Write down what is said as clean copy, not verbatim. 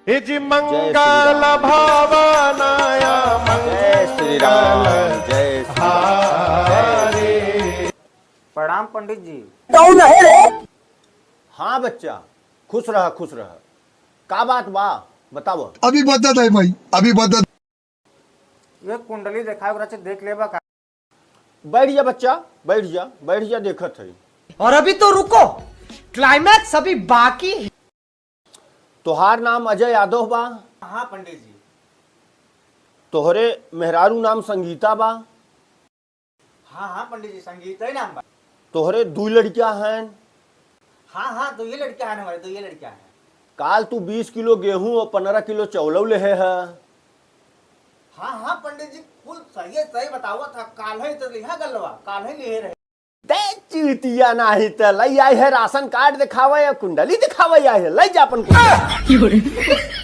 His मंगल भावनाया जय श्री राम, जय श्री हारे। प्रणाम पंडित जी। हाँ बच्चा, खुश रह खुश रह। का बात बा बताओ। अभी बदत है भाई, अभी बदत। ये कुंडली देखा ओकरा से देख लेबा का। बैठ जा बच्चा, बैठ जा बैठ जा, देखत है। और अभी तो रुको, क्लाइमैक्स अभी बाकी है। तोहार नाम अजय यादव बा? हाँ पंडित जी। तोहरे मेहरारू नाम संगीता बा? हाँ पंडित जी, संगीत है नाम बा। तोहरे दो लड़कियां हैं? हाँ तो ये लड़कियां हैं हमारे, तो ये लड़कियां हैं। काल तू 20 किलो गेहूं और 15 किलो चौलव ले है। हाँ पंडित जी, कुल सही बतावा था। काल है तो लिहा गलवा, काल है ले रहे। ते चीटिया नाही त लई आई है, राशन कार्ड दिखावा या कुंडली दिखावा है, लई जा अपन कुंडली।